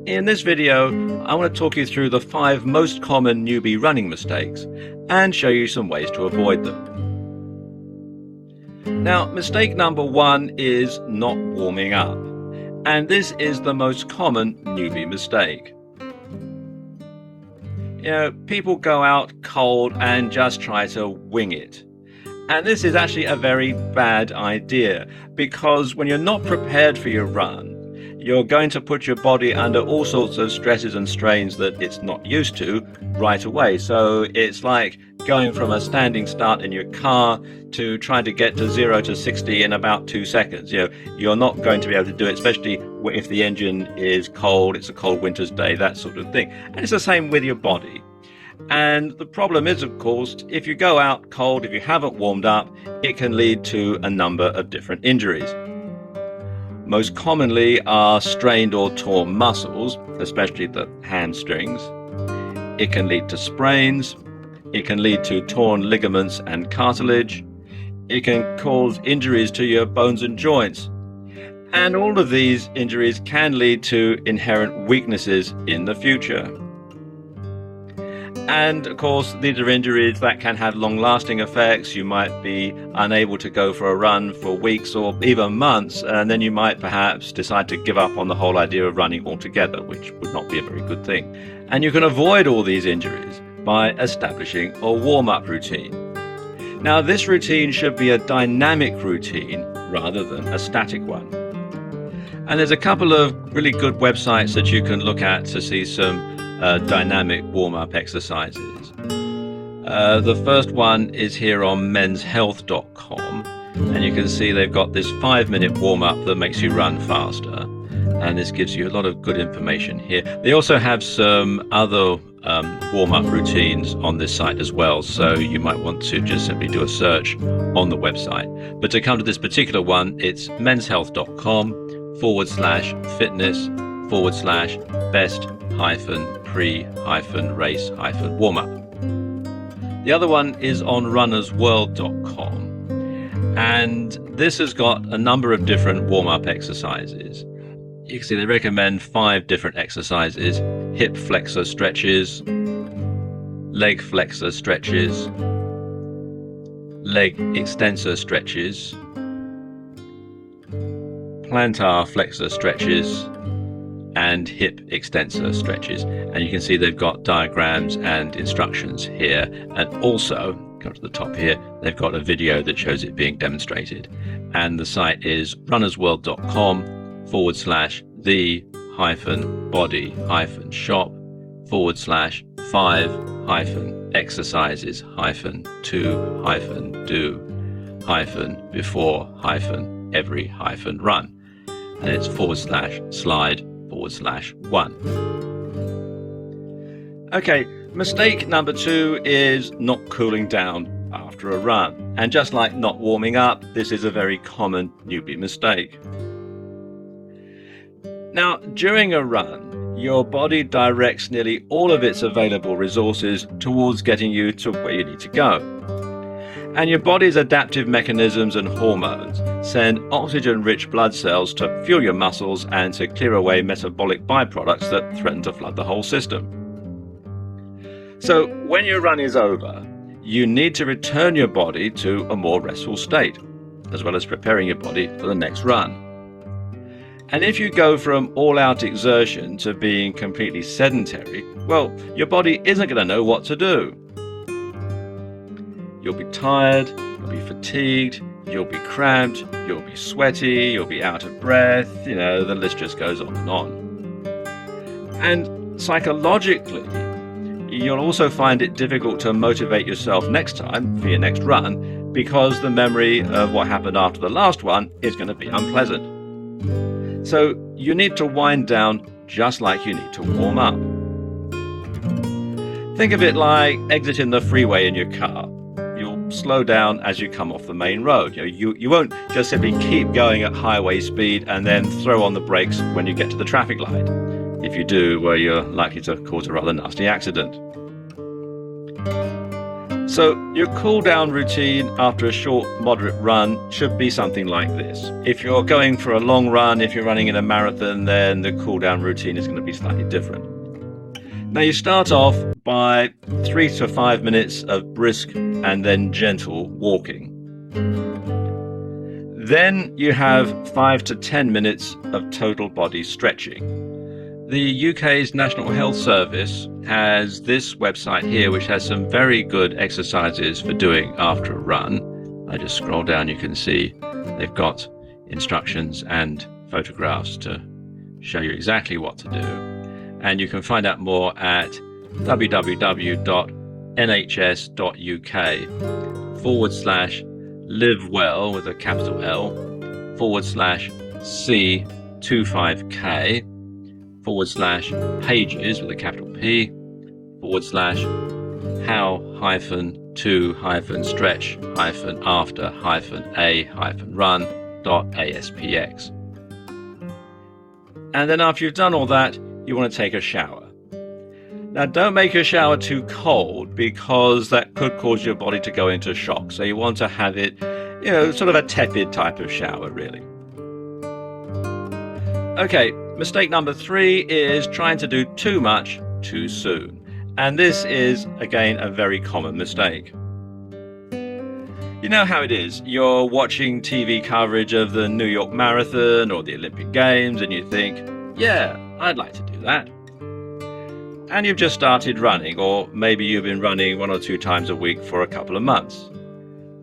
In this video, I want to talk you through the 5 most common newbie running mistakes and show you some ways to avoid them. Now, mistake number 1 is not warming up, and this is the most common newbie mistake. People go out cold and just try to wing it. And this is actually a very bad idea, because when you're not prepared for your run, you're going to put your body under all sorts of stresses and strains that it's not used to right away. So it's like going from a standing start in your car to trying to get to 0 to 60 in about 2 seconds. You're not going to be able to do it, especially if the engine is cold, it's a cold winter's day, that sort of thing. And it's the same with your body. And the problem is, of course, if you go out cold, if you haven't warmed up, it can lead to a number of different injuries. Most commonly are strained or torn muscles, especially the hamstrings. It can lead to sprains. It can lead to torn ligaments and cartilage. It can cause injuries to your bones and joints. And all of these injuries can lead to inherent weaknesses in the future. And of course, these are injuries that can have long-lasting effects. You might be unable to go for a run for weeks or even months, and then you might perhaps decide to give up on the whole idea of running altogether, which would not be a very good thing. And you can avoid all these injuries by establishing a warm-up routine. Now, this routine should be a dynamic routine rather than a static one. And there's a couple of really good websites that you can look at to see some dynamic warm-up exercises. The first one is here on menshealth.com, and you can see they've got this 5-minute warm-up that makes you run faster, and this gives you a lot of good information here. They also have some other warm-up routines on this site as well, so you might want to just simply do a search on the website. But to come to this particular one, it's menshealth.com/fitness/best-pre-race-warm-up. The other one is on runnersworld.com, and this has got a number of different warm-up exercises. You can see they recommend 5 different exercises: hip flexor stretches, leg flexor stretches, leg extensor stretches, plantar flexor stretches, and hip extensor stretches. And you can see they've got diagrams and instructions here, and also come to the top here, they've got a video that shows it being demonstrated. And the site is runnersworld.com/the-5-body-five-shop/5-exercises-2-before-every-run. And it's /slide/1. Okay, mistake number 2 is not cooling down after a run. And just like not warming up, this is a very common newbie mistake. Now, during a run, your body directs nearly all of its available resources towards getting you to where you need to go. And your body's adaptive mechanisms and hormones send oxygen-rich blood cells to fuel your muscles and to clear away metabolic byproducts that threaten to flood the whole system. So when your run is over, you need to return your body to a more restful state, as well as preparing your body for the next run. And if you go from all-out exertion to being completely sedentary, well, your body isn't going to know what to do. You'll be tired, you'll be fatigued, you'll be cramped, you'll be sweaty, you'll be out of breath, the list just goes on and on. And psychologically, you'll also find it difficult to motivate yourself next time for your next run, because the memory of what happened after the last one is going to be unpleasant. So you need to wind down just like you need to warm up. Think of it like exiting the freeway in your car. You'll slow down as you come off the main road. You won't just simply keep going at highway speed and then throw on the brakes when you get to the traffic light. If you do, well, you're likely to cause a rather nasty accident. So your cool down routine after a short, moderate run should be something like this. If you're going for a long run, if you're running in a marathon, then the cool down routine is going to be slightly different. Now you start off by 3 to 5 minutes of brisk and then gentle walking. Then you have 5 to 10 minutes of total body stretching. The UK's National Health Service has this website here, which has some very good exercises for doing after a run. I just scroll down, you can see they've got instructions and photographs to show you exactly what to do. And you can find out more at www.nhs.uk/livewell with a capital L /C25K/pages with a capital P /how-to-stretch-after-a-run.aspx. And then after you've done all that, you want to take a shower. Now don't make your shower too cold because that could cause your body to go into shock. So you want to have it, sort of a tepid type of shower really. Okay, mistake number 3 is trying to do too much too soon. And this is, again, a very common mistake. You know how it is. You're watching TV coverage of the New York Marathon or the Olympic Games and you think, yeah, I'd like to do that. And you've just started running, or maybe you've been running 1 or 2 times a week for a couple of months.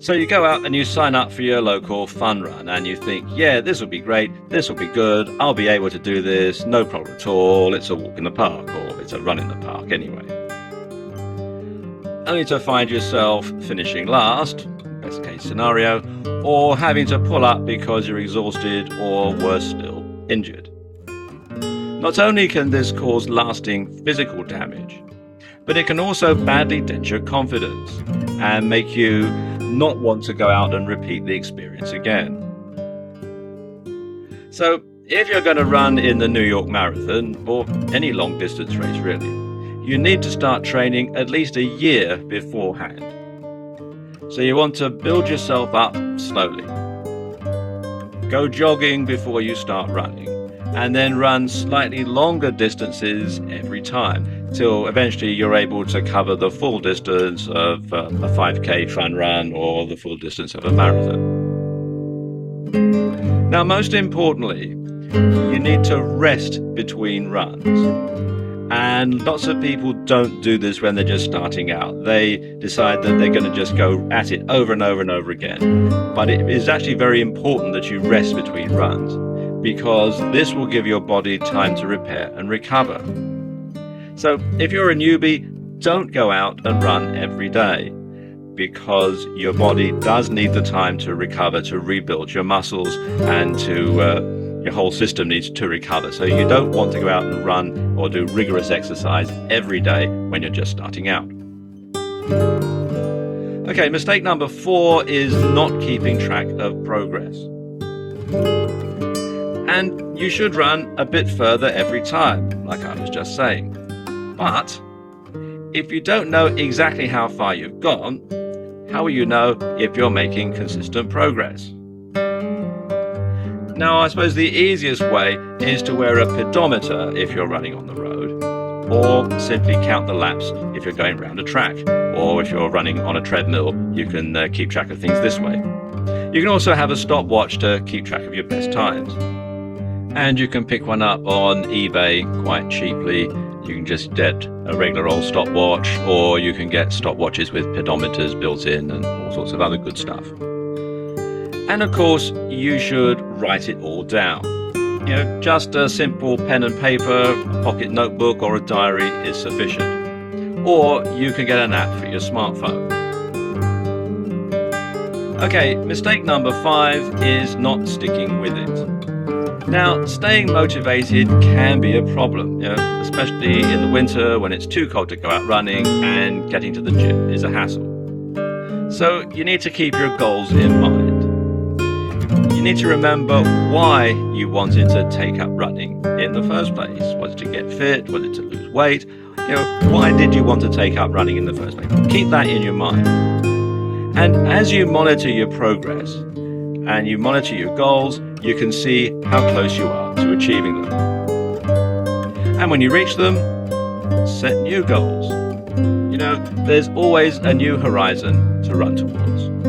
So you go out and you sign up for your local fun run and you think, yeah, this will be great, this will be good, I'll be able to do this, no problem at all, it's a walk in the park, or it's a run in the park anyway. Only to find yourself finishing last, best case scenario, or having to pull up because you're exhausted or worse still, injured. Not only can this cause lasting physical damage, but it can also badly dent your confidence and make you not want to go out and repeat the experience again. So if you're going to run in the New York Marathon, or any long distance race really, you need to start training at least a year beforehand. So you want to build yourself up slowly. Go jogging before you start running, and then run slightly longer distances every time, till eventually you're able to cover the full distance of a 5K fun run or the full distance of a marathon. Now, most importantly, you need to rest between runs. And lots of people don't do this when they're just starting out. They decide that they're going to just go at it over and over and over again. But it is actually very important that you rest between runs, because this will give your body time to repair and recover. So if you're a newbie, don't go out and run every day, because your body does need the time to recover, to rebuild your muscles, and your whole system needs to recover. So you don't want to go out and run or do rigorous exercise every day when you're just starting out. Okay, mistake number 4 is not keeping track of progress. And you should run a bit further every time, like I was just saying. But if you don't know exactly how far you've gone, how will you know if you're making consistent progress? Now, I suppose the easiest way is to wear a pedometer if you're running on the road, or simply count the laps if you're going around a track, or if you're running on a treadmill, you can keep track of things this way. You can also have a stopwatch to keep track of your best times. And you can pick one up on eBay quite cheaply. You can just get a regular old stopwatch, or you can get stopwatches with pedometers built in and all sorts of other good stuff. And of course, you should write it all down. Just a simple pen and paper, a pocket notebook or a diary is sufficient. Or you can get an app for your smartphone. Okay, mistake number 5 is not sticking with it. Now, staying motivated can be a problem, especially in the winter when it's too cold to go out running and getting to the gym is a hassle. So you need to keep your goals in mind. you need to remember why you wanted to take up running in the first place. Was it to get fit? Was it to lose weight? Why did you want to take up running in the first place? Keep that in your mind. And as you monitor your progress and you monitor your goals, you can see how close you are to achieving them. And when you reach them, set new goals. There's always a new horizon to run towards.